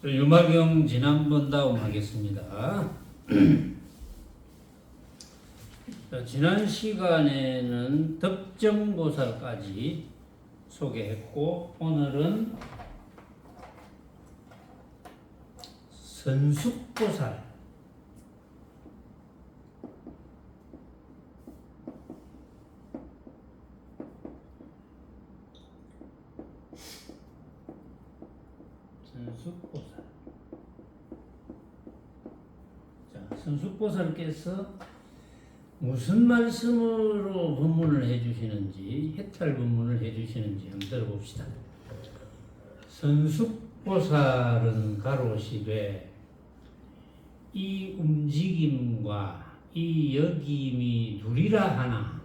유마경 지난번 다음 하겠습니다. 지난 시간에는 덕정보살까지 소개했고 오늘은 선숙보살 선숙보살께서 무슨 말씀으로 법문을 해주시는지, 해탈 법문을 해주시는지 한번 들어봅시다. 선숙보살은 가로시되 이 움직임과 이 여김이 둘이라 하나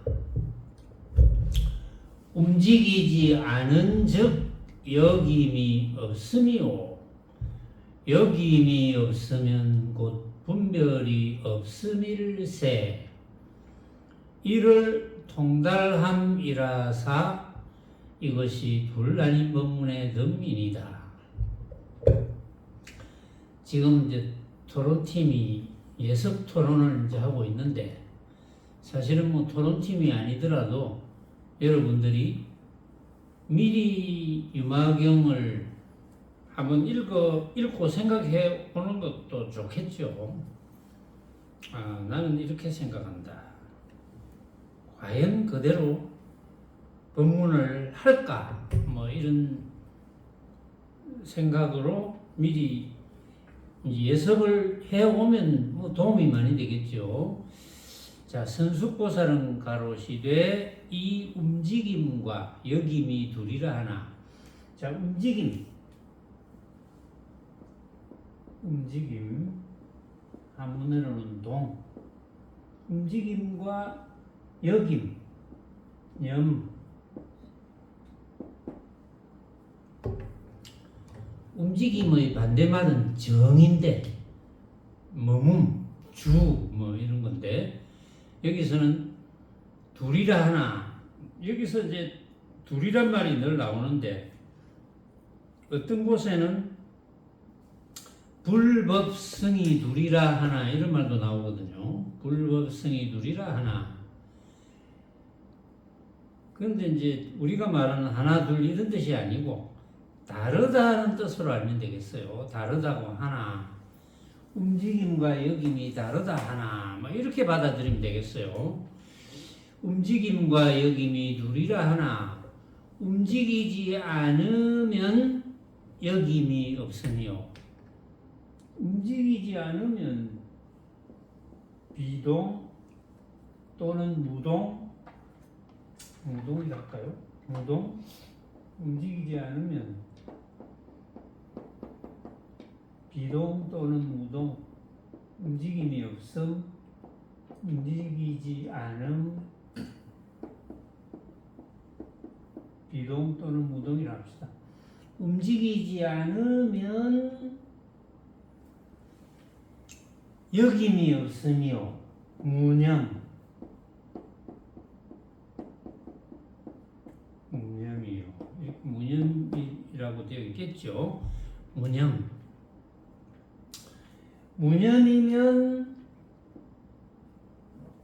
움직이지 않은 즉 여김이 없음이오. 여김이 없으면 곧 분별이 없음일세. 이를 통달함이라사 이것이 둘 아닌 법문의 덤이니이다. 지금 이제 토론팀이 예습 토론을 이제 하고 있는데 사실은 뭐 토론팀이 아니더라도 여러분들이 미리 유마경을 한번 읽고 생각해 보는 것도 좋겠죠. 나는 이렇게 생각한다. 과연 그대로 법문을 할까? 뭐 이런 생각으로 미리 예습을 해오면 뭐 도움이 많이 되겠죠. 자, 선숙보살은 가로시되 이 움직임과 여김이 둘이라 하나. 자, 움직임 한문으로는 동, 움직임과 여김, 움직임의 반대말은 정인데 머문, 주 뭐 이런 건데 여기서는 둘이라 하나. 여기서 이제 둘이란 말이 늘 나오는데 어떤 곳에는 불법성이 둘이라 하나 이런 말도 나오거든요. 불법성이 둘이라 하나. 그런데 이제 우리가 말하는 하나 둘 이런 뜻이 아니고 다르다는 뜻으로 알면 되겠어요. 다르다고 하나. 움직임과 여김이 다르다 하나. 뭐 이렇게 받아들이면 되겠어요. 움직임과 여김이 둘이라 하나. 움직이지 않으면 여김이 없으며 움직이지 않으면 비동 또는 무동이랄까요? 무동? 움직이지 않으면 비동 또는 무동, 움직임이 없음, 움직이지 않음, 비동 또는 무동이라 합시다. 움직이지 않으면 여김이 없으며 무념이라고 되어 있겠죠. 무념이면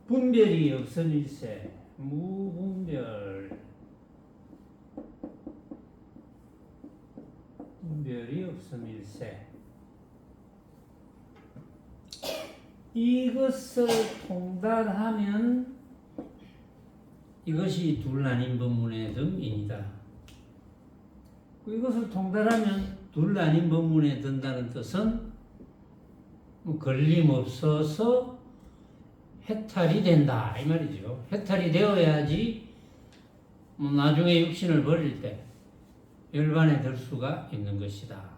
분별이 없음일세. 분별이 없음일세. 이것을 통달하면 이것이 둘 아닌 법문의 덤이니다. 이것을 통달하면 둘 아닌 법문에 든다는 뜻은 걸림없어서 해탈이 된다 이 말이죠. 해탈이 되어야지 나중에 육신을 버릴 때 열반에 들 수가 있는 것이다.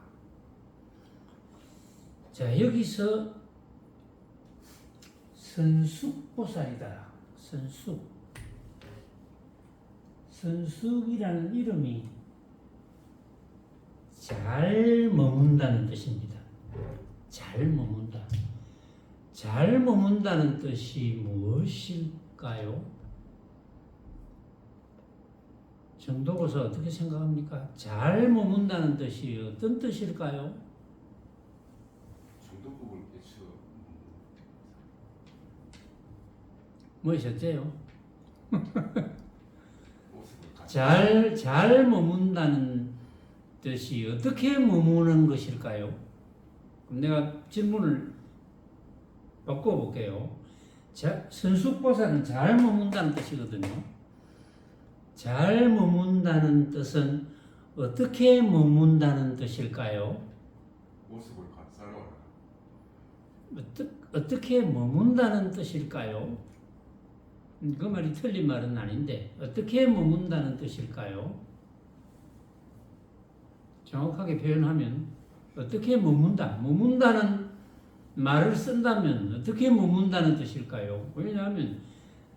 자, 여기서 선숙보살이다. 선숙이라는 이름이 잘 머문다는 뜻입니다. 잘 머문다는 뜻이 무엇일까요? 정도고서 어떻게 생각합니까? 잘 머문다는 뜻이 어떤 뜻일까요? 뭐셨대요? 잘 머문다는 뜻이 어떻게 머무는 것일까요? 그럼 내가 질문을 바꿔볼게요. 선숙보살은 잘 머문다는 뜻이거든요. 잘 머문다는 뜻은 어떻게 머문다는 뜻일까요? 모습을 살아와라. 어떻게 머문다는 뜻일까요? 그 말이 틀린 말은 아닌데 어떻게 머문다는 뜻일까요? 정확하게 표현하면 어떻게 머문다는 말을 쓴다면 어떻게 머문다는 뜻일까요? 왜냐하면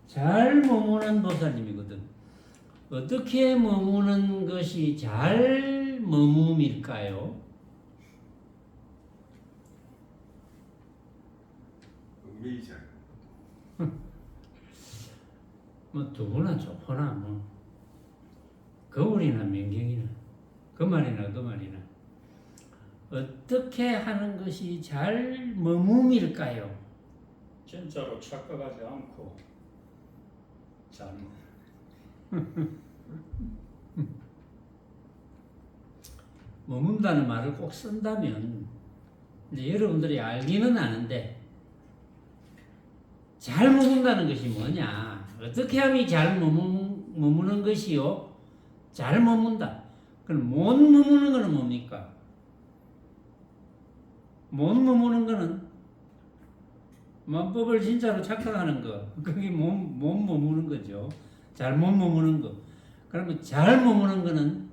잘 머무는 보살님이거든. 어떻게 머무는 것이 잘 머뭄일까요? 은메이지 않아요. 뭐 두부나 조포나 뭐 거울이나 명경이나 그 말이나 어떻게 하는 것이 잘 머뭄일까요? 진짜로 착각하지 않고 잘 머문다는 말을 꼭 쓴다면 이제 여러분들이 알기는 아는데 잘 머문다는 것이 뭐냐? 어떻게 하면 잘 머무는 것이요? 잘 머문다. 그럼 못 머무는 것은 뭡니까? 못 머무는 것은 만법을 진짜로 착각하는 거. 그게 못 머무는 거죠. 잘 못 머무는 거. 그러면 잘 머무는 거는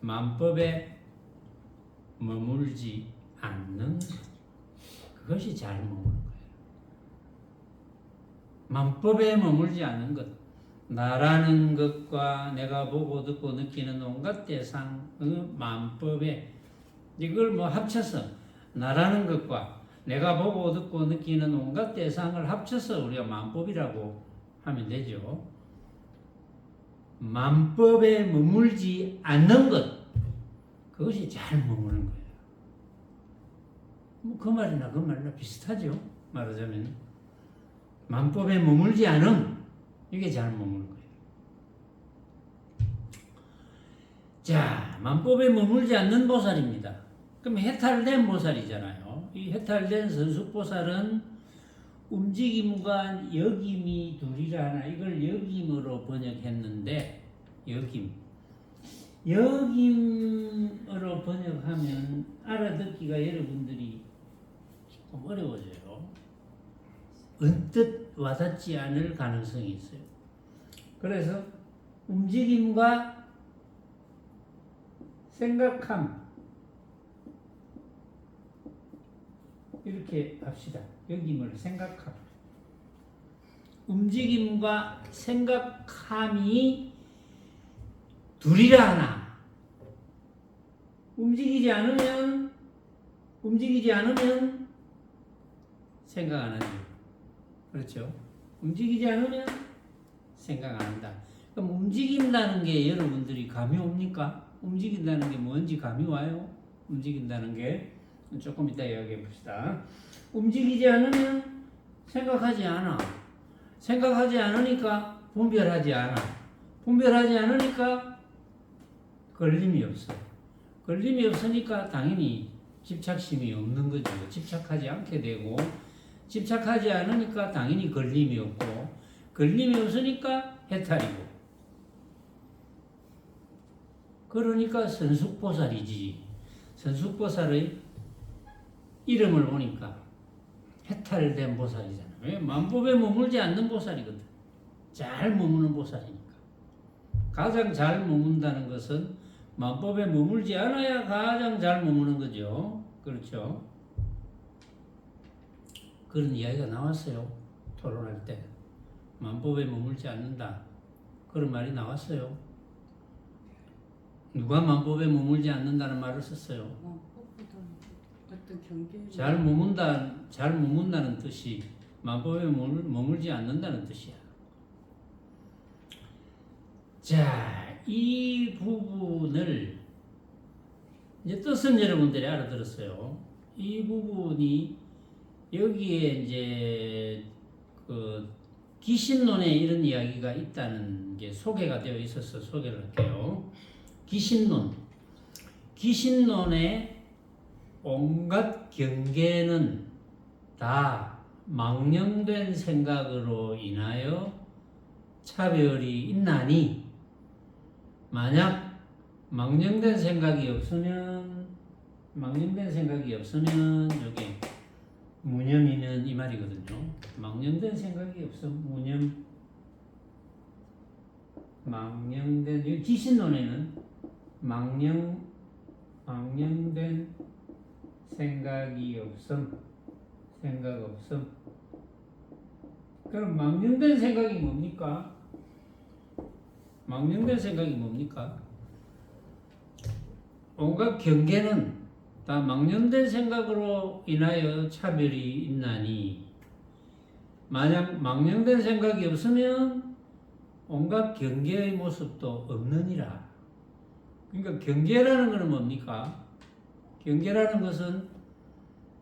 만법에 머물지 않는 것. 그것이 잘 머무는 거예요. 만법에 머물지 않는 것. 나라는 것과 내가 보고 듣고 느끼는 온갖 대상의 만법에 이걸 뭐 합쳐서 나라는 것과 내가 보고 듣고 느끼는 온갖 대상을 합쳐서 우리가 만법이라고 하면 되죠. 만법에 머물지 않는 것. 그것이 잘 머무는 거예요. 뭐 그 말이나 비슷하죠. 말하자면 만법에 머물지 않음. 이게 잘 머무는 거예요. 자, 만법에 머물지 않는 보살입니다. 그럼 해탈된 보살이잖아요. 이 해탈된 선숙보살은 움직임과 여김이 둘이라 하나 이걸 여김으로 번역했는데 여김으로 번역하면 알아듣기가 여러분들이 조금 어려워져요. 언뜻 와닿지 않을 가능성이 있어요. 그래서 움직임과 생각함 이렇게 합시다. 여김을 생각함. 움직임과 생각함이 둘이라 하나. 움직이지 않으면 생각 안 하죠. 그렇죠? 움직이지 않으면 생각 안 한다. 그럼 움직인다는 게 여러분들이 감이 옵니까? 움직인다는 게 뭔지 감이 와요? 움직인다는 게 조금 이따 이야기해 봅시다. 움직이지 않으면 생각하지 않아. 생각하지 않으니까 분별하지 않아. 분별하지 않으니까 걸림이 없어. 걸림이 없으니까 당연히 집착심이 없는 거죠. 집착하지 않게 되고 집착하지 않으니까 당연히 걸림이 없고 걸림이 없으니까 해탈이고 그러니까 선숙보살이지. 선숙보살의 이름을 보니까 해탈된 보살이잖아. 왜? 만법에 머물지 않는 보살이거든. 잘 머무는 보살이니까. 가장 잘 머문다는 것은 만법에 머물지 않아야 가장 잘 머무는 거죠. 그렇죠? 그런 이야기가 나왔어요. 토론할 때. 만법에 머물지 않는다. 그런 말이 나왔어요. 누가 만법에 머물지 않는다는 말을 썼어요. 잘 머문다는 뜻이 만법에 머물지 않는다는 뜻이야. 자, 이 부분을 이제 뜻은 여러분들이 알아들었어요. 이 부분이 여기에 이제 그 기신론에 이런 이야기가 있다는 게 소개가 되어 있어서 소개를 할게요. 기신론의 온갖 경계는 다 망령된 생각으로 인하여 차별이 있나니, 만약 망령된 생각이 없으면 여기 무념이면 이 말이거든요. 망령된 생각이 없어 망령된 이 기신론에는 망령된 생각 없음. 그럼 망령된 생각이 뭡니까? 온갖 경계는 다 망령된 생각으로 인하여 차별이 있나니, 만약 망령된 생각이 없으면 온갖 경계의 모습도 없느니라. 그러니까 경계라는 것은 뭡니까? 경계라는 것은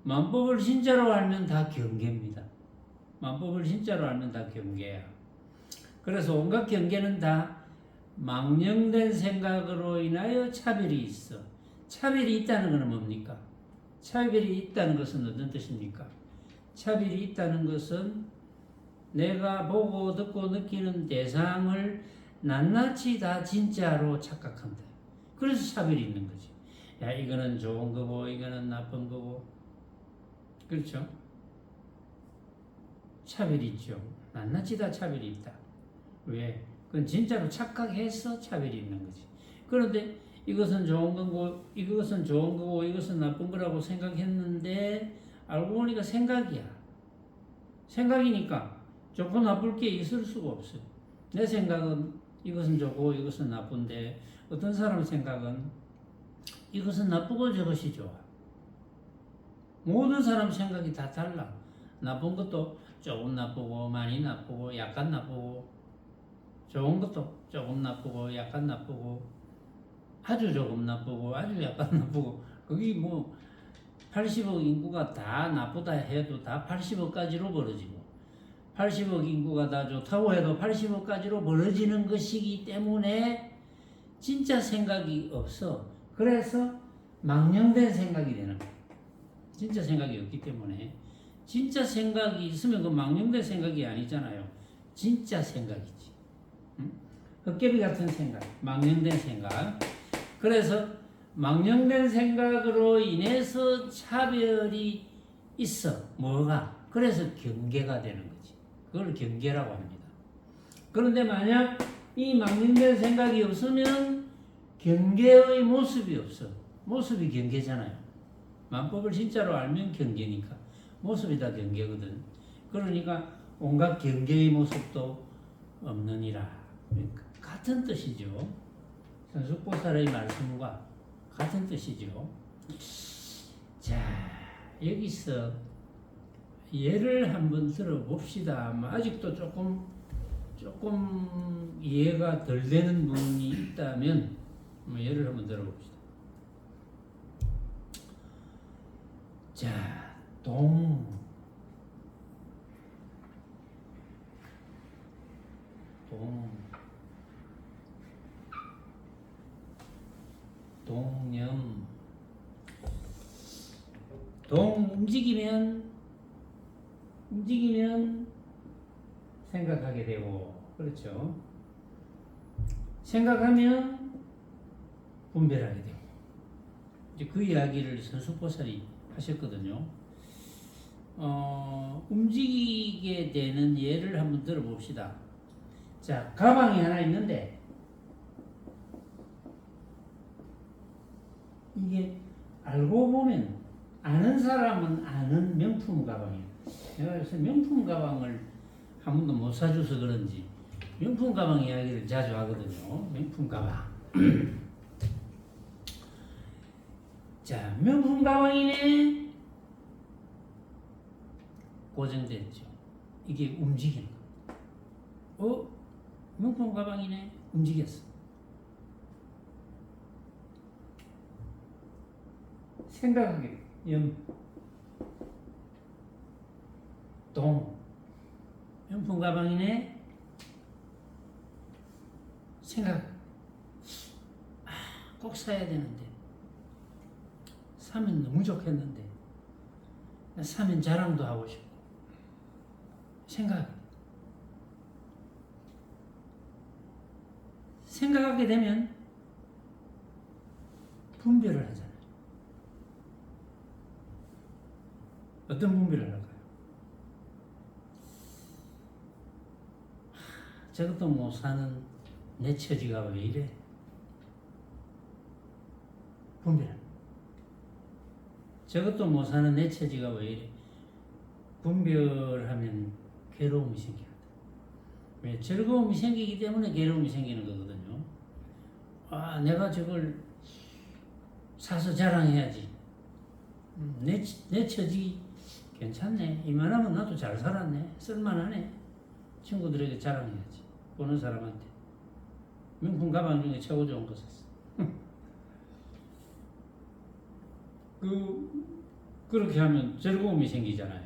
만법을 진짜로 알면 다 경계입니다. 만법을 진짜로 알면 다 경계야. 그래서 온갖 경계는 다 망령된 생각으로 인하여 차별이 있어. 차별이 있다는 것은 뭡니까? 차별이 있다는 것은 어떤 뜻입니까? 차별이 있다는 것은 내가 보고 듣고 느끼는 대상을 낱낱이 다 진짜로 착각한다. 그래서 차별이 있는 거지. 야, 이거는 좋은 거고 이거는 나쁜 거고. 그렇죠? 차별이 있죠. 낱낱이 다 차별이 있다. 왜? 그건 진짜로 착각해서 차별이 있는 거지. 그런데 이것은 좋은 거고 이것은 나쁜 거라고 생각했는데 알고 보니까 생각이야. 생각이니까 좋고 나쁠 게 있을 수가 없어요. 내 생각은 이것은 좋고 이것은 나쁜데 어떤 사람 생각은 이것은 나쁘고 저것이 좋아. 모든 사람 생각이 다 달라. 나쁜 것도 조금 나쁘고 많이 나쁘고 약간 나쁘고, 좋은 것도 조금 나쁘고 약간 나쁘고, 아주 조금 나쁘고 아주 약간 나쁘고, 그게 뭐 80억 인구가 다 나쁘다 해도 다 80억까지로 벌어지고, 80억 인구가 다 좋다고 해도 80억까지로 벌어지는 것이기 때문에 진짜 생각이 없어. 그래서 망령된 생각이 되는 거야. 진짜 생각이 없기 때문에. 진짜 생각이 있으면 그 망령된 생각이 아니잖아요. 진짜 생각이지. 응? 헛개비 같은 생각, 망령된 생각. 그래서 망령된 생각으로 인해서 차별이 있어. 뭐가? 그래서 경계가 되는 거지. 그걸 경계라고 합니다. 그런데 만약 이 망령된 생각이 없으면 경계의 모습이 없어. 모습이 경계잖아요. 만법을 진짜로 알면 경계니까. 모습이 다 경계거든. 그러니까 온갖 경계의 모습도 없느니라. 같은 뜻이죠. 선숙보살의 말씀과 같은 뜻이죠. 자, 여기서 예를 한번 들어봅시다. 아직도 조금 이해가 덜 되는 부분이 있다면 예를 한번 들어봅시다. 자, 동념. 움직이면 생각하게 되고, 그렇죠? 생각하면 분별하게 되고. 이제 그 이야기를 선숙보살이 하셨거든요. 움직이게 되는 예를 한번 들어봅시다. 자, 가방이 하나 있는데 이게 알고 보면 아는 사람은 아는 명품 가방이에요. 내가 요새 명품 가방을 한 번도 못 사줘서 그런지 명품 가방 이야기를 자주 하거든요. 명품 가방. 자, 명품 가방이네. 고정됐죠. 이게 움직이는 거. 명품 가방이네. 움직였어. 생각하게 동 명품 가방이네. 생각 꼭 사야 되는데 사면 너무 좋겠는데 사면 자랑도 하고 싶고 생각하게 되면 분별을 하잖아요. 어떤 분별을 할까요? 저것도 못 사는 내 처지가 왜 이래? 분별. 저것도 못 사는 내 처지가 왜 이래? 분별하면 괴로움이 생겨요. 왜? 즐거움이 생기기 때문에 괴로움이 생기는 거거든요. 아, 내가 저걸 사서 자랑해야지. 내 처지 괜찮네. 이만하면 나도 잘 살았네. 쓸만하네. 친구들에게 자랑해야지. 보는 사람한테. 명품 가방 중에 최고 좋은 거 샀어. 그렇게 하면 즐거움이 생기잖아요.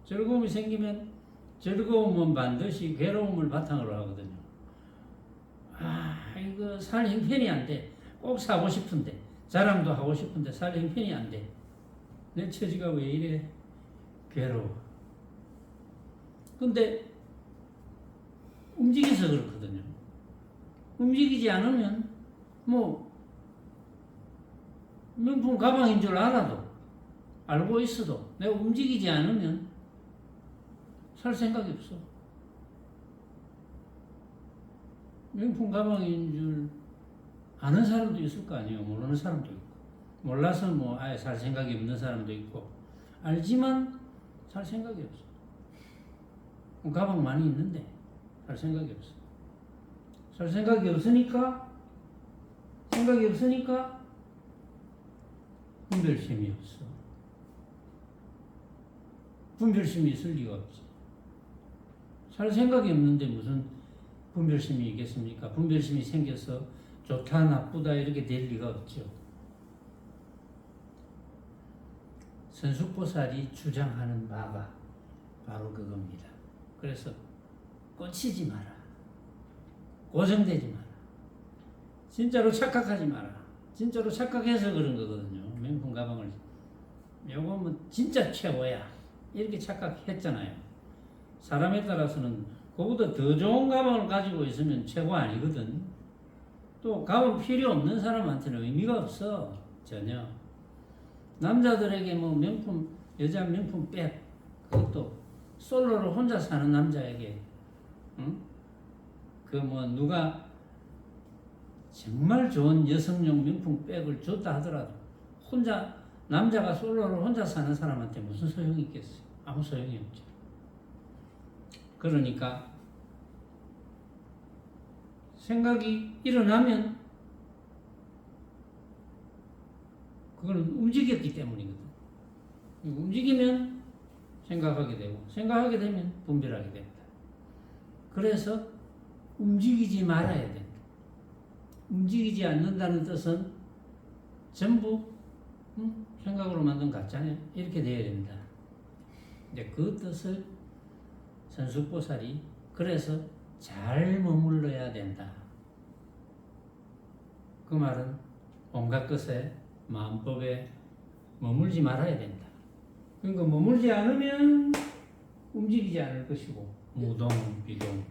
즐거움이 생기면 즐거움은 반드시 괴로움을 바탕으로 하거든요. 아, 이거 살 형편이 안 돼. 꼭 사고 싶은데, 자랑도 하고 싶은데 살 형편이 안 돼. 내 처지가 왜 이래? 괴로워. 근데 움직여서 그렇거든요. 움직이지 않으면 뭐 명품 가방인 줄 알고 있어도 내가 움직이지 않으면 살 생각이 없어. 명품 가방인 줄 아는 사람도 있을 거 아니에요. 모르는 사람도 있고. 몰라서 뭐 아예 살 생각이 없는 사람도 있고. 알지만 살 생각이 없어. 가방 많이 있는데 살 생각이 없어. 살 생각이 없으니까 분별심이 없어. 분별심이 있을 리가 없지. 살 생각이 없는데 무슨 분별심이 있겠습니까? 분별심이 생겨서 좋다 나쁘다 이렇게 될 리가 없죠. 선숙보살이 주장하는 바가 바로 그겁니다. 그래서 꽂히지 마라. 고정되지 마라. 진짜로 착각하지 마라. 진짜로 착각해서 그런 거거든요. 명품 가방을 요거 뭐 진짜 최고야 이렇게 착각했잖아요. 사람에 따라서는 그보다 더 좋은 가방을 가지고 있으면 최고 아니거든. 또 가방 필요 없는 사람한테는 의미가 없어. 전혀. 남자들에게 뭐 명품, 여자 명품 백, 그것도 솔로로 혼자 사는 남자에게, 응? 그 뭐 누가 정말 좋은 여성용 명품 백을 줬다 하더라도 남자가 솔로로 혼자 사는 사람한테 무슨 소용이 있겠어요? 아무 소용이 없죠. 그러니까 생각이 일어나면 그건 움직였기 때문이거든. 움직이면 생각하게 되고 생각하게 되면 분별하게 된다. 그래서 움직이지 말아야 된다. 움직이지 않는다는 뜻은 전부 생각으로 만든 가짜네 이렇게 되어야 된다. 이제 그 뜻을 선숙보살이 그래서 잘 머물러야 된다. 그 말은 온갖 것에 마음법에 머물지 말아야 된다. 그러니까 머물지 않으면 움직이지 않을 것이고 무동, 비동.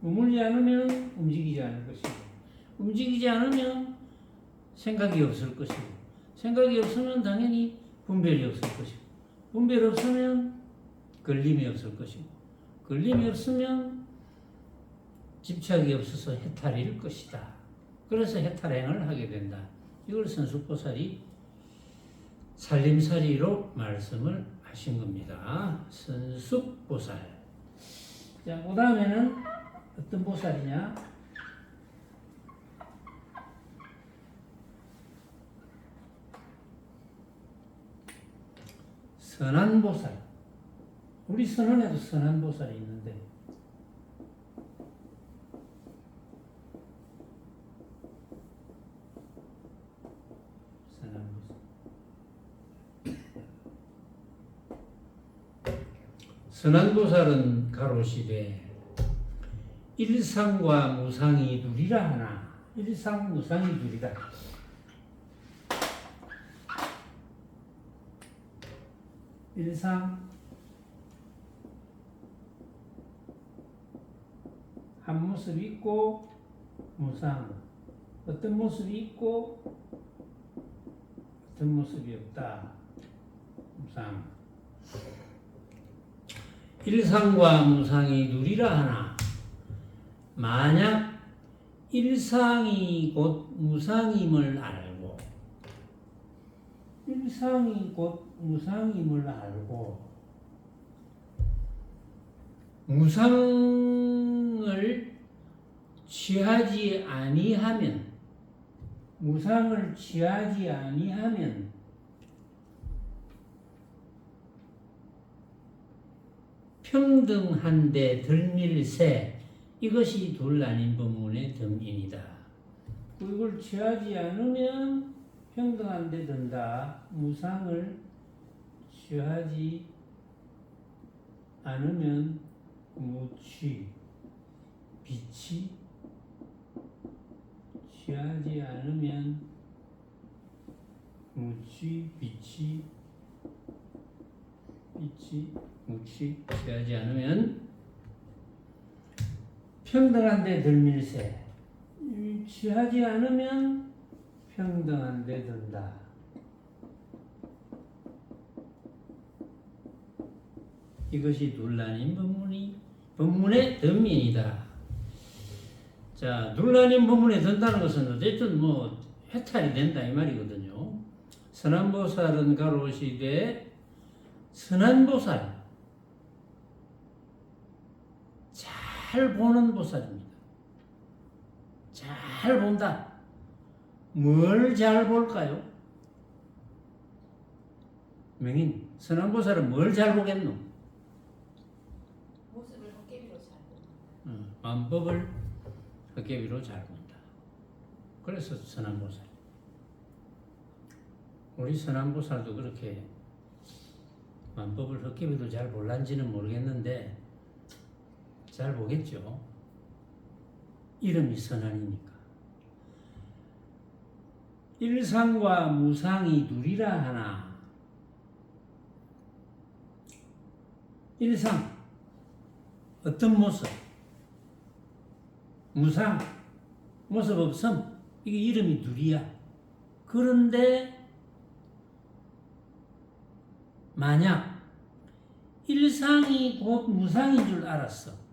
머물지 않으면 움직이지 않을 것이고 움직이지 않으면 생각이 없을 것이고 생각이 없으면 당연히 분별이 없을 것이고 분별 없으면 걸림이 없을 것이고 걸림이 없으면 집착이 없어서 해탈일 것이다. 그래서 해탈행을 하게 된다. 이걸 선숙보살이 살림살이로 말씀을 하신 겁니다. 선숙보살. 자, 그 다음에는 어떤 보살이냐? 선한보살. 우리 선언에도 선한보살이 있는데 선한보살. 선한보살은 가로시되 일상과 무상이 둘이라 하나. 일상 무상이 둘이다. 일상 한 모습이 있고 무상 어떤 모습이 있고 어떤 모습이 없다. 무상 일상과 무상이 둘이라 하나. 만약 일상이 곧 무상임을 알고 일상이 곧 무상임을 알고 무상을 취하지 아니하면 평등한데 덜밀세. 이것이 둘 아닌 법문의 덤인이다. 이걸 취하지 않으면 평등한데 든다. 무상을 취하지 않으면 무취, 비치, 취하지 않으면 무취, 비치, 무취, 취하지 않으면 평등한데 덜밀세. 취하지 않으면 평등한데 든다. 이것이 둘라닌 법문의 덤인이다. 자, 둘라닌 법문에 든다는 것은 어쨌든 뭐 해탈이 된다 이 말이거든요. 선한보살은 가로시되 선한보살 잘 보는 보살입니다. 잘 본다. 뭘 잘 볼까요? 명인 선한보살은 뭘 잘 보겠노? 모습을 헛개비로 잘 본다. 만법을 헛개비로 잘 본다. 그래서 선한보살. 우리 선한보살도 그렇게 만법을 헛개비로 잘 볼란지는 모르겠는데 잘 보겠죠. 이름이 선한이니까. 일상과 무상이 둘이라 하나. 일상 어떤 모습, 무상 모습 없음. 이게 이름이 둘이야. 그런데 만약 일상이 곧 무상인 줄 알았어.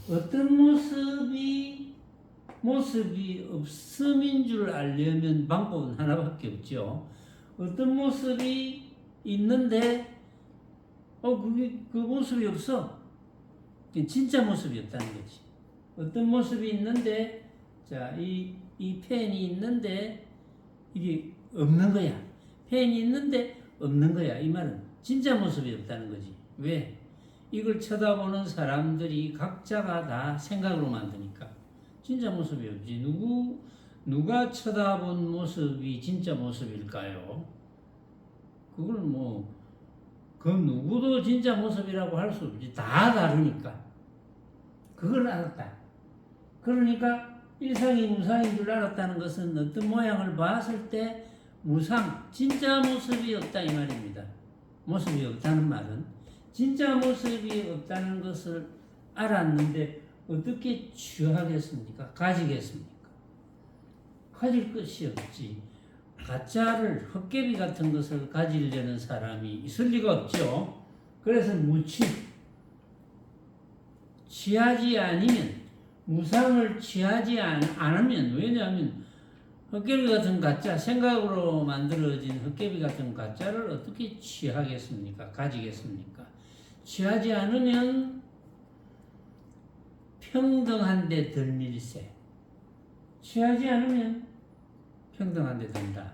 어떤 모습이 없음인 줄 알려면 방법은 하나밖에 없죠. 어떤 모습이 있는데 그 모습이 없어. 진짜 모습이 없다는 거지. 어떤 모습이 있는데 자, 이 펜이 있는데 이게 없는 거야. 펜이 있는데 없는 거야. 이 말은 진짜 모습이 없다는 거지. 왜? 이걸 쳐다보는 사람들이 각자가 다 생각으로 만드니까 진짜 모습이 없지. 누가 쳐다본 모습이 진짜 모습일까요? 그걸 그 누구도 진짜 모습이라고 할 수 없지. 다 다르니까. 그걸 알았다. 그러니까 일상이 무상인 줄 알았다는 것은 어떤 모양을 봤을 때 무상, 진짜 모습이 없다 이 말입니다. 모습이 없다는 말은 진짜 모습이 없다는 것을 알았는데 어떻게 취하겠습니까? 가지겠습니까? 가질 것이 없지. 가짜를 헛개비 같은 것을 가지려는 사람이 있을 리가 없죠. 그래서 취하지 아니면 무상을 취하지 않으면 왜냐하면 헛개비 같은 가짜 생각으로 만들어진 헛개비 같은 가짜를 어떻게 취하겠습니까? 가지겠습니까? 취하지 않으면 평등한데 덜밀세. 취하지 않으면 평등한데 든다.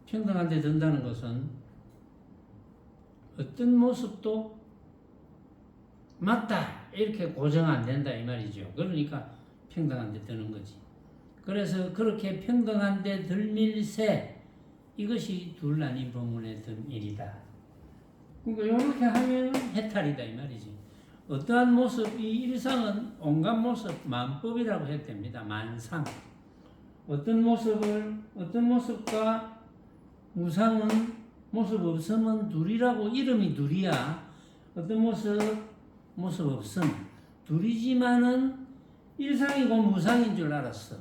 평등한데 든다는 것은 어떤 모습도 맞다 이렇게 고정 안 된다 이 말이죠. 그러니까 평등한데 드는 거지. 그래서 그렇게 평등한데 덜밀세. 이것이 둘 아닌 법문의 덤일이다. 그러니까 이렇게 하면 해탈이다 이 말이지. 어떠한 모습, 이 일상은 온갖 모습, 만법이라고 해도 됩니다. 만상. 어떤 모습과 무상은 모습 없음은 둘이라고 이름이 둘이야. 어떤 모습 없음. 둘이지만은 일상이고 무상인 줄 알았어.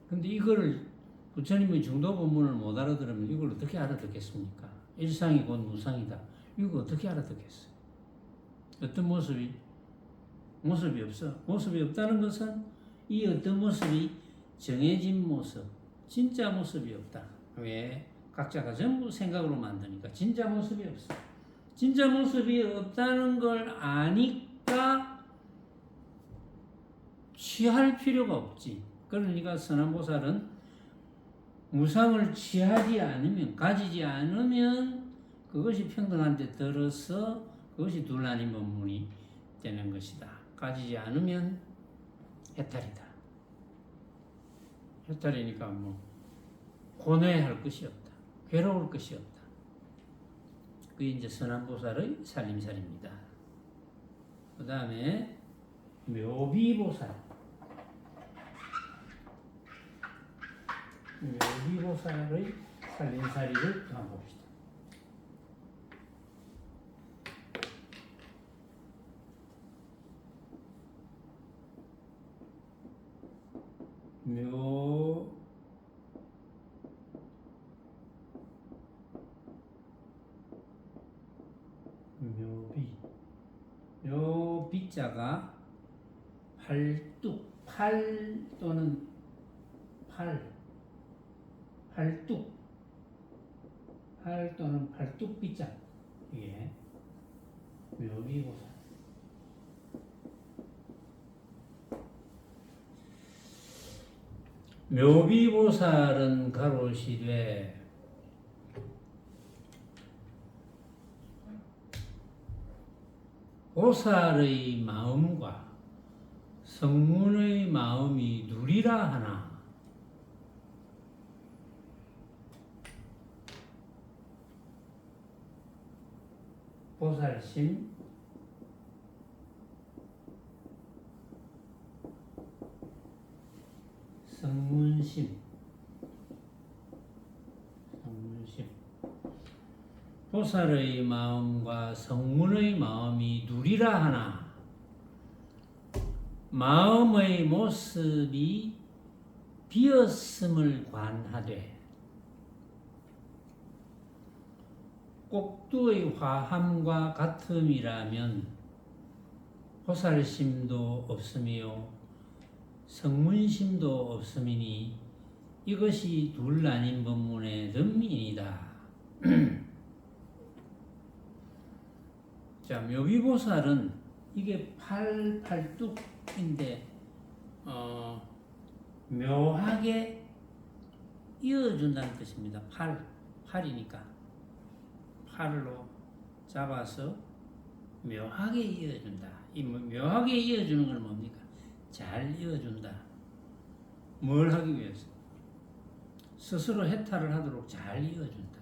근데 이거를 부처님의 중도 본문을 못 알아들으면 이걸 어떻게 알아듣겠습니까? 일상이 곧 무상이다. 이거 어떻게 알아듣겠어요? 어떤 모습이 없어. 모습이 없다는 것은 이 어떤 모습이 정해진 모습, 진짜 모습이 없다. 왜? 각자가 전부 생각으로 만드니까 진짜 모습이 없어. 진짜 모습이 없다는 걸 아니까 취할 필요가 없지. 그러니까 선한보살은 무상을 취하지 않으면, 가지지 않으면 그것이 평등한 데 들어서 그것이 둘 아닌 법문이 되는 것이다. 가지지 않으면 해탈이다. 해탈이니까 뭐 고뇌할 것이 없다. 괴로울 것이 없다. 그게 이제 선한보살의 살림살입니다. 그 다음에 묘비보살. 묘비보살의 살림살이를 한번 봅시다. 묘비자가 팔 또는 팔뚝비자. 이게 묘비보살. 묘비보살은 가로시되 보살의 마음과 성문의 마음이 누리라 하나. 보살심, 성문심. 보살의 마음과 성문의 마음이 누리라 하나. 마음의 모습이 비었음을 관하되 꼭두의 화함과 같음이라면 보살심도 없으며 성문심도 없음이니 이것이 둘 아닌 법문의 덤이니이다. 자, 묘비보살은 이게 팔뚝인데 묘하게 이어준다는 뜻입니다. 팔이니까 팔로 잡아서 묘하게 이어준다. 이 묘하게 이어주는 건 뭡니까? 잘 이어준다. 뭘 하기 위해서? 스스로 해탈을 하도록 잘 이어준다.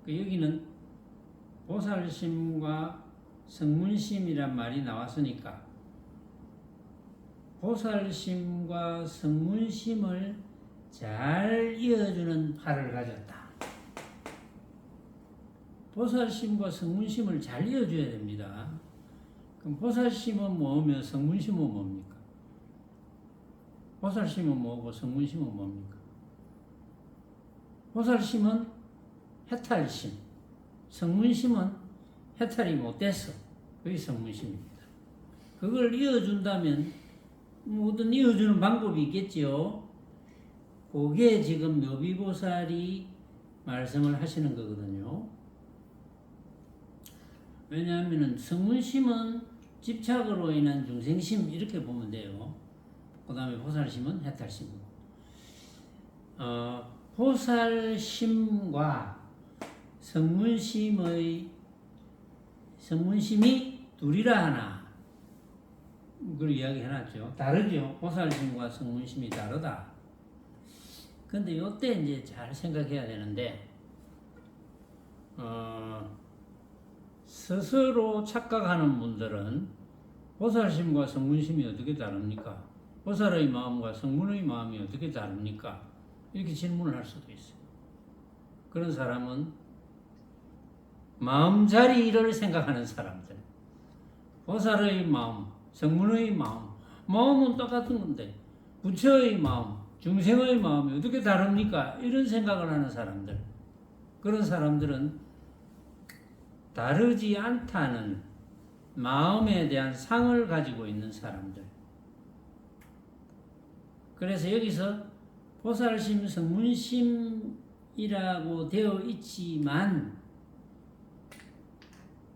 여기는 보살심과 성문심이란 말이 나왔으니까 보살심과 성문심을 잘 이어주는 팔을 가졌다. 보살심과 성문심을 잘 이어줘야 됩니다. 그럼 보살심은 뭐며 성문심은 뭡니까? 보살심은 뭐고 성문심은 뭡니까? 보살심은 해탈심, 성문심은 해탈이 못돼서 그게 성문심입니다. 그걸 이어준다면 어떤 이어주는 방법이 있겠지요. 그게 지금 묘비보살이 말씀을 하시는 거거든요. 왜냐하면 성문심은 집착으로 인한 중생심 이렇게 보면 돼요. 그 다음에 보살심은 해탈심이고 보살심과 성문심이 둘이라 하나 그걸 이야기해놨죠. 다르죠. 보살심과 성문심이 다르다. 근데 요때 이제 잘 생각해야 되는데 스스로 착각하는 분들은 보살심과 성문심이 어떻게 다릅니까? 보살의 마음과 성문의 마음이 어떻게 다릅니까? 이렇게 질문을 할 수도 있어요. 그런 사람은 마음자리를 생각하는 사람들, 보살의 마음, 성문의 마음, 마음은 똑같은 건데 부처의 마음, 중생의 마음이 어떻게 다릅니까? 이런 생각을 하는 사람들, 그런 사람들은 다르지 않다는 마음에 대한 상을 가지고 있는 사람들. 그래서 여기서 보살심, 성문심이라고 되어 있지만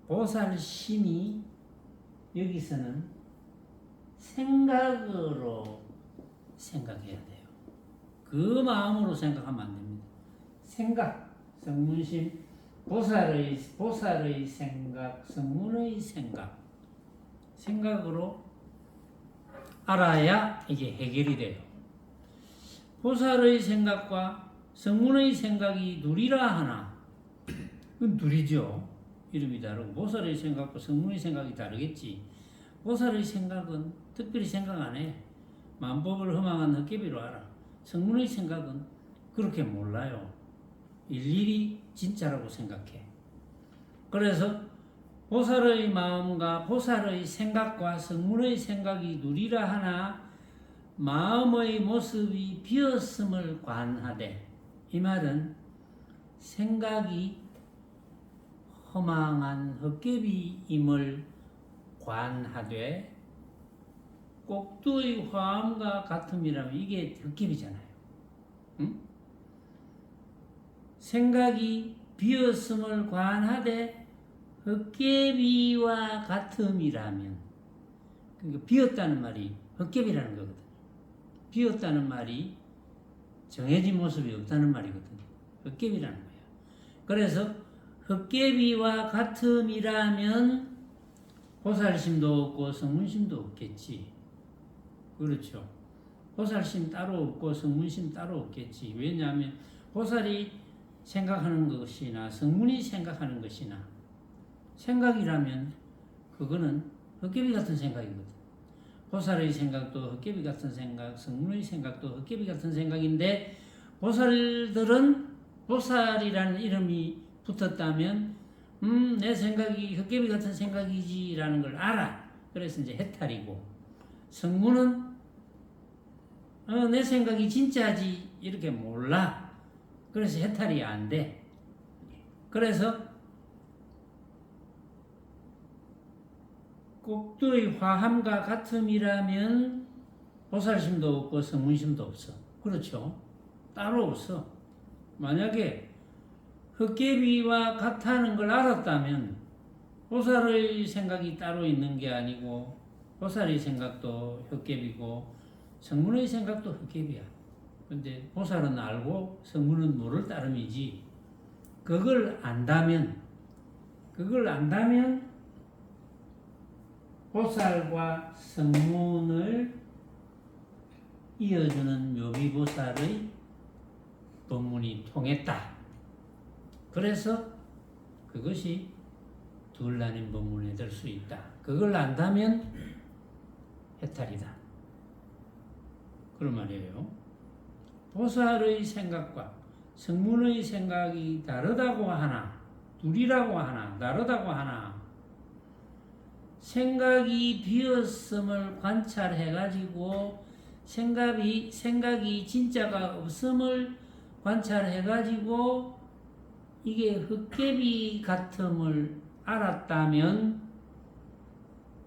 보살심이 여기서는 생각으로 생각해야 돼요. 그 마음으로 생각하면 안 됩니다. 생각, 성문심, 보살의 생각, 성문의 생각, 생각으로 알아야 이게 해결이 돼요. 보살의 생각과 성문의 생각이 둘이라 하나? 그건 둘이죠. 이름이 다르고 보살의 생각과 성문의 생각이 다르겠지. 보살의 생각은 특별히 생각 안 해. 만법을 허망한 헛개비로 알아. 성문의 생각은 그렇게 몰라요. 일일이 진짜라고 생각해. 그래서 보살의 마음과 보살의 생각과 성문의 생각이 둘이라 하나 마음의 모습이 비었음을 관하되, 이 말은 생각이 허망한 헛개비임을 관하되 꼭두의 화음과 같음이라면 이게 헛개비잖아요. 응? 생각이 비었음을 관하되 헛개비와 같음이라면, 그러니까 비었다는 말이 헛개비라는 거거든요. 비었다는 말이 정해진 모습이 없다는 말이거든요. 헛개비라는 거예요. 그래서 헛개비와 같음이라면 보살심도 없고 성문심도 없겠지. 그렇죠. 보살심 따로 없고 성문심 따로 없겠지. 왜냐하면 보살이 생각하는 것이나 성문이 생각하는 것이나 생각이라면 그거는 헛개비 같은 생각이거든. 보살의 생각도 헛개비 같은 생각, 성문의 생각도 헛개비 같은 생각인데 보살들은 보살이라는 이름이 붙었다면 내 생각이 헛개비 같은 생각이지라는 걸 알아. 그래서 이제 해탈이고, 성문은 내 생각이 진짜지 이렇게 몰라. 그래서 해탈이 안 돼. 그래서 꼭두의 화함과 같음이라면 보살심도 없고 성문심도 없어. 그렇죠? 따로 없어. 만약에 헛개비와 같다는 걸 알았다면 보살의 생각이 따로 있는 게 아니고 보살의 생각도 헛개비고 성문의 생각도 헛개비야. 근데 보살은 알고 성문은 모를 따름이지. 그걸 안다면 보살과 성문을 이어주는 묘비보살의 법문이 통했다. 그래서 그것이 둘 나뉜 법문에 들 수 있다. 그걸 안다면 해탈이다. 그런 말이에요. 보살의 생각과 성문의 생각이 다르다고 하나, 둘이라고 하나, 다르다고 하나, 생각이 비었음을 관찰해가지고 생각이 진짜가 없음을 관찰해가지고 이게 헛개비 같음을 알았다면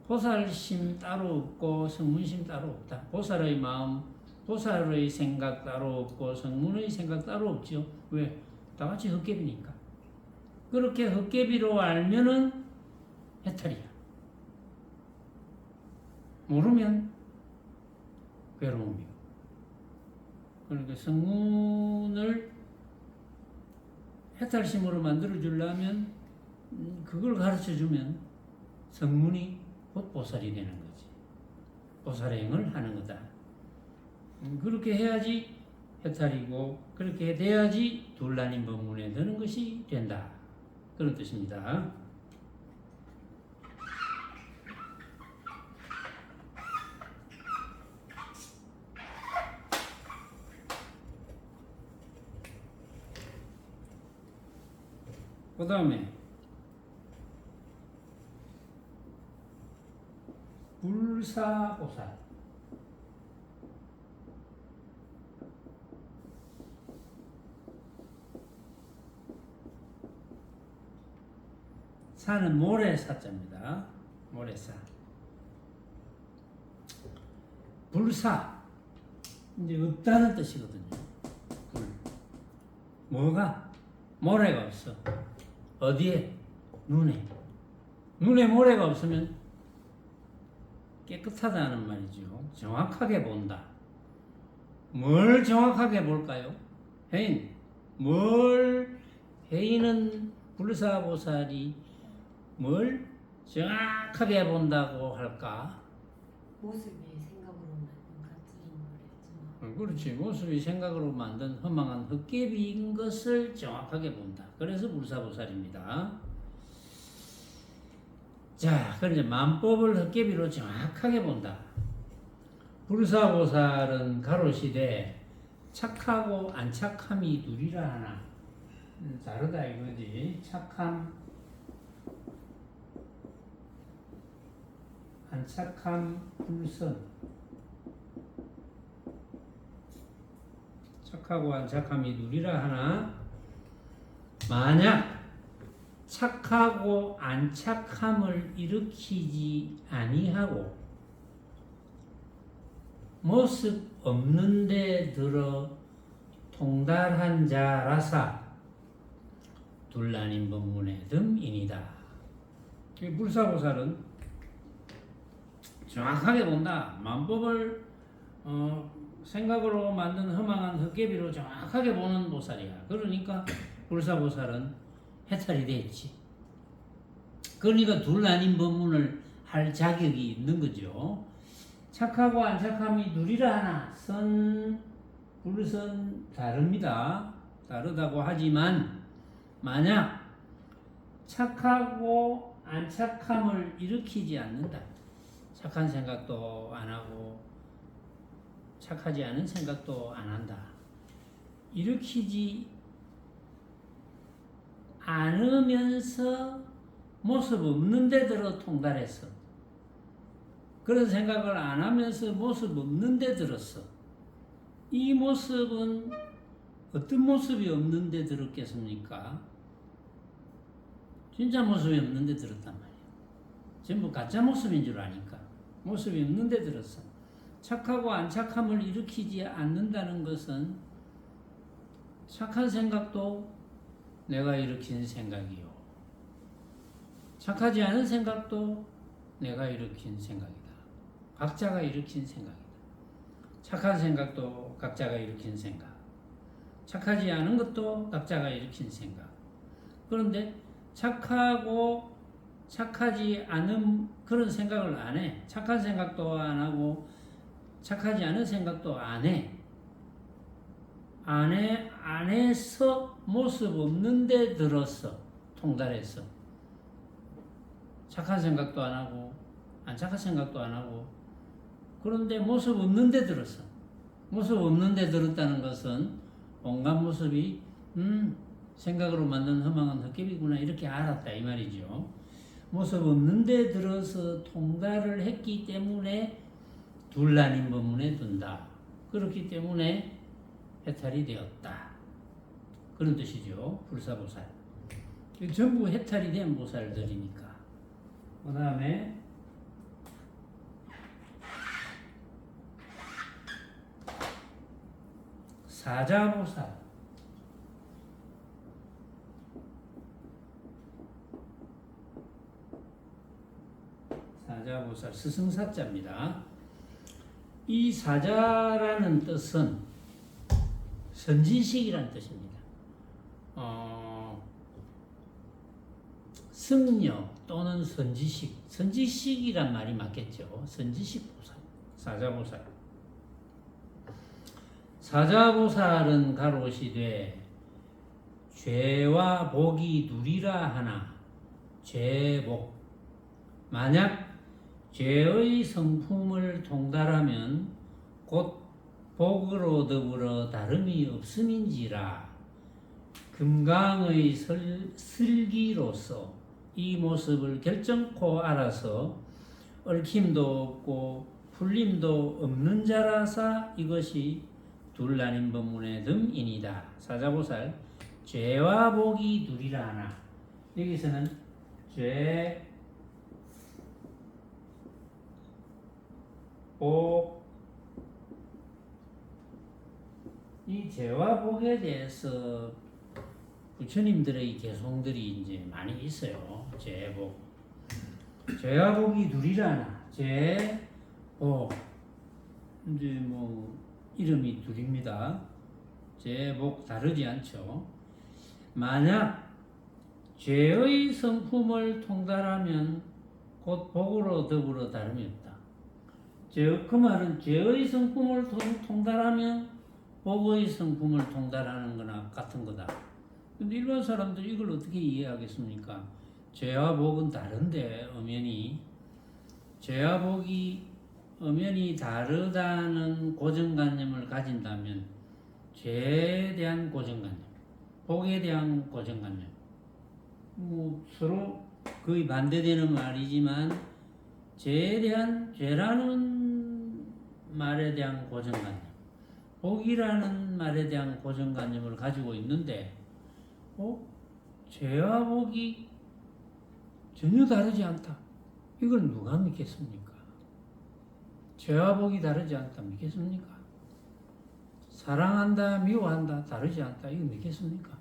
보살심 따로 없고 성문심 따로 없다. 보살의 마음, 보살의 생각 따로 없고 성문의 생각 따로 없죠. 왜? 다 같이 헛개비니까. 그렇게 헛개비로 알면은 해탈이야. 모르면 괴로움이고. 그러니까 성문을 해탈심으로 만들어 주려면 그걸 가르쳐 주면 성문이 곧 보살이 되는 거지. 보살행을 하는 거다. 그렇게 해야지 해탈이고 그렇게 돼야지 둘 나뉜 법문에 드는 것이 된다. 그런 뜻입니다. 그 다음에 불사보살. 사는 모래사자입니다. 모래사. 불사. 이제 없다는 뜻이거든요. 불. 뭐가? 모래가 없어. 어디에? 눈에. 눈에 모래가 없으면 깨끗하다는 말이죠. 정확하게 본다. 뭘 정확하게 볼까요? 해인. 해인은 불사보살이 뭘 정확하게 본다고 할까? 모습이 생각으로 만든 가짜인 거랬잖아. 그렇지. 모습이 생각으로 만든 허망한 헛개비인 것을 정확하게 본다. 그래서 불사보살입니다. 자, 그럼 이제 만법을 헛개비로 정확하게 본다. 불사보살은 가로시되 착하고 안착함이 둘이라 하나. 다르다 이거지. 착함, 안착함, 불선. 착하고 안착함이 둘이라 하나. 만약 착하고 안착함을 일으키지 아니하고 모습 없는 데 들어 통달한 자라사 둘라닌 법문의 듬인이다. 불사보살은 정확하게 본다. 만법을 생각으로 만든 허망한 헛개비로 정확하게 보는 보살이야. 그러니까 불사보살은 해탈이 됐지. 그러니까 둘 아닌 법문을 할 자격이 있는 거죠. 착하고 안착함이 둘이라 하나. 선, 불선 다릅니다. 다르다고 하지만 만약 착하고 안착함을 일으키지 않는다. 착한 생각도 안 하고 착하지 않은 생각도 안 한다. 일으키지 않으면서 모습 없는 데 들어 통달했어. 그런 생각을 안 하면서 모습 없는 데 들었어. 이 모습은 어떤 모습이 없는 데 들었겠습니까? 진짜 모습이 없는 데 들었단 말이야. 전부 가짜 모습인 줄 아니까. 모습이 없는 데 들었어. 착하고 안착함을 일으키지 않는다는 것은 착한 생각도 내가 일으킨 생각이요. 착하지 않은 생각도 내가 일으킨 생각이다. 각자가 일으킨 생각이다. 착한 생각도 각자가 일으킨 생각. 착하지 않은 것도 각자가 일으킨 생각. 그런데 착하고 착하지 않은 그런 생각을 안 해. 착한 생각도 안 하고 착하지 않은 생각도 안 해. 안 해서 모습 없는 데 들었어. 통달했어. 착한 생각도 안 하고 안 착한 생각도 안 하고 그런데 모습 없는 데 들었어. 모습 없는 데 들었다는 것은 온갖 모습이 생각으로 만든 허망한 헛개비구나 이렇게 알았다 이 말이죠. 모습 없는 데 들어서 통달을 했기 때문에 둘라닌 법문에 든다. 그렇기 때문에 해탈이 되었다. 그런 뜻이죠. 불사보살. 전부 해탈이 된 보살들이니까. 그 다음에 사자보살. 사자보살 스승사자입니다. 이 사자라는 뜻은 선지식이라는 뜻입니다. 승려 또는 선지식, 선지식이란 말이 맞겠죠. 선지식 보살, 사자보살. 사자보살은 가로시되 죄와 복이 둘이라 하나. 죄복. 만약 죄의 성품을 통달하면 곧 복으로 더불어 다름이 없음인지라. 금강의 슬기로서 이 모습을 결정코 알아서 얽힘도 없고 풀림도 없는 자라사 이것이 둘나님 법문의 듬이니다. 사자보살 죄와 복이 둘이라 하나. 여기서는 죄, 복, 이 죄와 복에 대해서 부처님들의 개송들이 이제 많이 있어요. 죄, 복. 죄와 복이 둘이라 하나. 죄, 복. 이제 뭐 이름이 둘입니다. 죄, 복 다르지 않죠. 만약 죄의 성품을 통달하면 곧 복으로 더불어 다름이 없다. 그 말은 죄의 성품을 통달하면 복의 성품을 통달하는 거나 같은 거다. 근데 일반 사람들이 이걸 어떻게 이해하겠습니까? 죄와 복은 다른데 엄연히 죄와 복이 엄연히 다르다는 고정관념을 가진다면 죄에 대한 고정관념, 복에 대한 고정관념 뭐 서로 거의 반대되는 말이지만 죄라는 말에 대한 고정관념, 복이라는 말에 대한 고정관념을 가지고 있는데 죄와 복이 전혀 다르지 않다. 이걸 누가 믿겠습니까? 죄와 복이 다르지 않다 믿겠습니까? 사랑한다, 미워한다 다르지 않다 이거 믿겠습니까?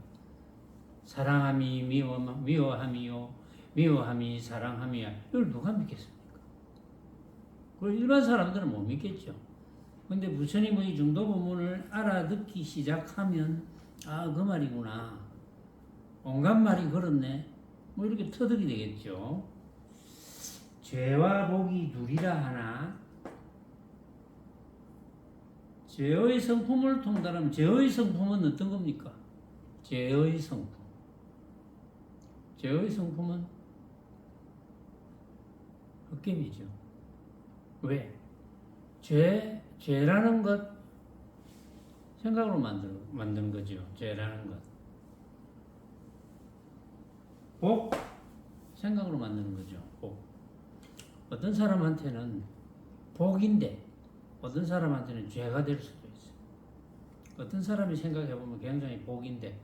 사랑함이 미워함이요, 미워함이 사랑함이야 이걸 누가 믿겠습니까? 그걸 일반 사람들은 못 믿겠죠. 근데 부처님의 중도 본문을 알아듣기 시작하면 그 말이구나. 온갖 말이 그렇네. 뭐 이렇게 터득이 되겠죠. 죄와 복이 둘이라 하나. 죄의 성품을 통달하면 죄의 성품은 어떤 겁니까? 죄의 성품. 죄의 성품은 헛개미죠. 왜? 죄라는 것 생각으로 만든 거죠. 죄라는 것. 복 생각으로 만드는 거죠. 복. 어떤 사람한테는 복인데 어떤 사람한테는 죄가 될 수도 있어요. 어떤 사람이 생각해보면 굉장히 복인데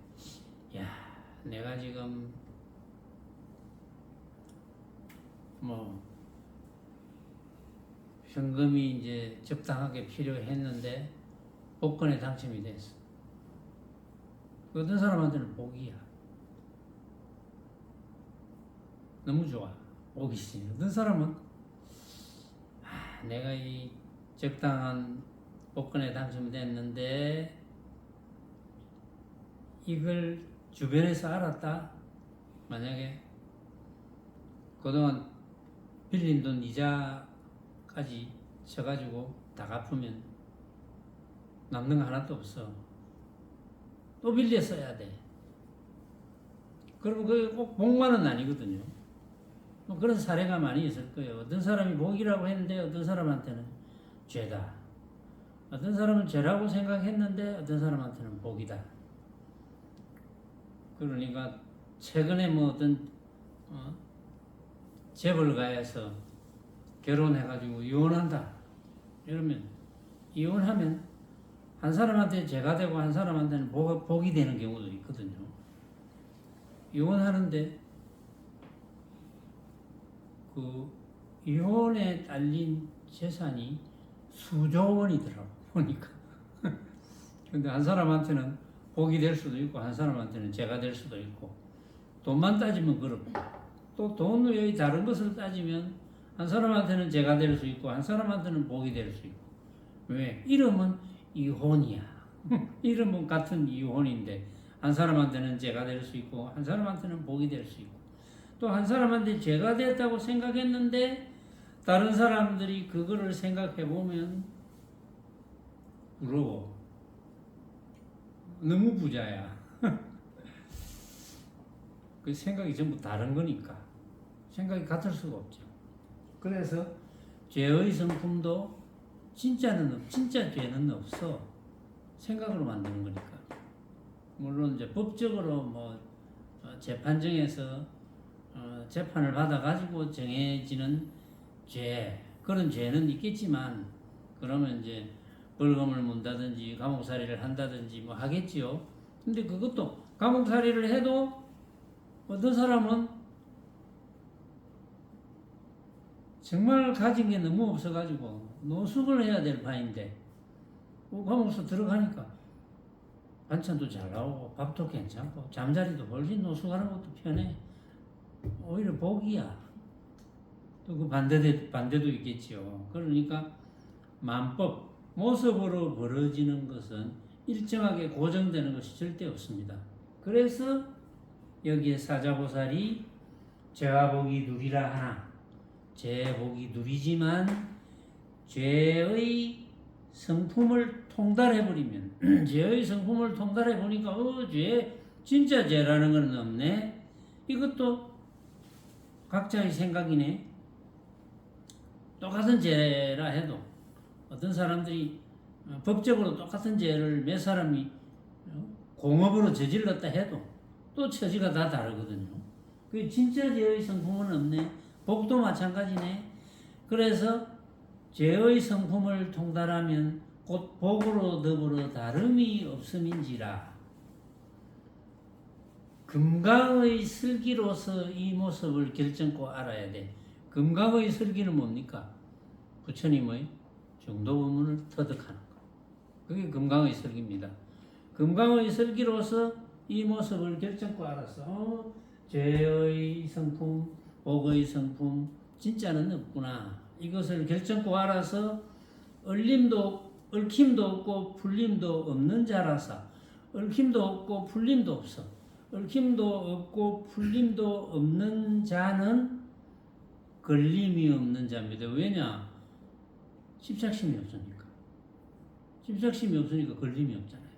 야 내가 지금 뭐 현금이 이제 적당하게 필요했는데 복권에 당첨이 됐어. 어떤 사람한테는 복이야. 너무 좋아. 복이지. 어떤 사람은 내가 이 적당한 복권에 당첨됐는데 이걸 주변에서 알았다. 만약에 그동안 빌린 돈 이자까지 쳐가지고 다 갚으면 남는 거 하나도 없어. 또 빌려 써야 돼. 그러면 그게 꼭 복만은 아니거든요. 뭐 그런 사례가 많이 있을 거예요. 어떤 사람이 복이라고 했는데 어떤 사람한테는 죄다. 어떤 사람은 죄라고 생각했는데 어떤 사람한테는 복이다. 그러니까 최근에 뭐 어떤 재벌가에서 결혼해가지고 이혼한다. 이러면 이혼하면 한 사람한테 죄가 되고 한 사람한테는 복이 되는 경우도 있거든요. 이혼하는데 그 이혼에 딸린 재산이 수조 원이더라고 보니까. 근데 한 사람한테는 복이 될 수도 있고 한 사람한테는 죄가 될 수도 있고 돈만 따지면 그렇고 또 돈 외의 다른 것을 따지면 한 사람한테는 죄가 될 수 있고 한 사람한테는 복이 될 수 있고. 왜? 이름은 이혼이야. 이름은 같은 이혼인데 한 사람한테는 죄가 될 수 있고 한 사람한테는 복이 될 수 있고 또 한 사람한테 죄가 됐다고 생각했는데 다른 사람들이 그거를 생각해 보면 부러워. 너무 부자야. 그 생각이 전부 다른 거니까 생각이 같을 수가 없죠. 그래서 죄의 성품도 진짜 죄는 없어. 생각으로 만드는 거니까. 물론 이제 법적으로 뭐 재판정에서 재판을 받아가지고 정해지는 그런 죄는 있겠지만 그러면 이제 벌금을 문다든지 감옥살이를 한다든지 뭐 하겠지요. 근데 그것도 감옥살이를 해도 어떤 사람은 정말 가진 게 너무 없어가지고 노숙을 해야 될 판인데 감옥서 들어가니까 반찬도 잘 나오고 밥도 괜찮고 잠자리도 훨씬 노숙하는 것도 편해. 오히려 복이야. 또 그 반대도 있겠지요. 그러니까 만법 모습으로 벌어지는 것은 일정하게 고정되는 것이 절대 없습니다. 그래서 여기에 사자보살이 죄와 복이 누리라 하나, 죄 복이 누리지만 죄의 성품을 통달해버리면 죄의 성품을 통달해보니까 진짜 죄라는 건 없네. 이것도 각자의 생각이네. 똑같은 죄라 해도 어떤 사람들이 법적으로 똑같은 죄를 몇 사람이 공업으로 저질렀다 해도 또 처지가 다 다르거든요. 그 진짜 죄의 성품은 없네. 복도 마찬가지네. 그래서 죄의 성품을 통달하면 곧 복으로 더불어 다름이 없음인지라. 금강의 슬기로서 이 모습을 결정코 알아야 돼. 금강의 슬기는 뭡니까? 부처님의 정도법문을 터득하는 것. 그게 금강의 슬기입니다. 금강의 슬기로서 이 모습을 결정코 알아서 죄의 성품, 복의 성품 진짜는 없구나. 이것을 결정코 알아서 얽힘도 없고 풀림도 없는 자라서 얽힘도 없고 풀림도 없어. 얽힘도 없고 풀림도 없는 자는 걸림이 없는 자입니다. 왜냐? 집착심이 없으니까. 집착심이 없으니까 걸림이 없잖아요.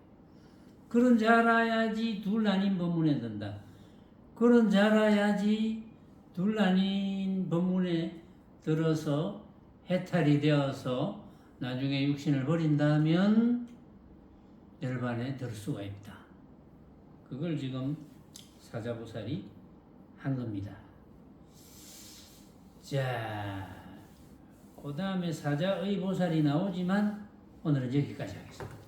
그런 자라야지 둘 나뉜 법문에 든다. 그런 자라야지 둘 나뉜 법문에 들어서 해탈이 되어서 나중에 육신을 버린다면 열반에 들 수가 있다. 그걸 지금 사자보살이 한 겁니다. 자, 그 다음에 사자의 보살이 나오지만 오늘은 여기까지 하겠습니다.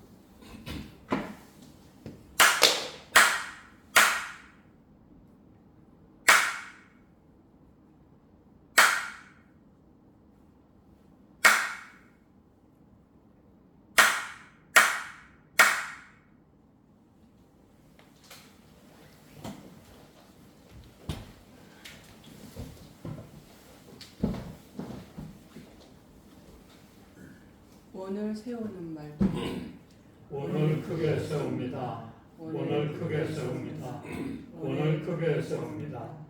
원을 세우는 말도 원을 크게 세웁니다. 원을 크게 세웁니다. 원을 크게 세웁니다.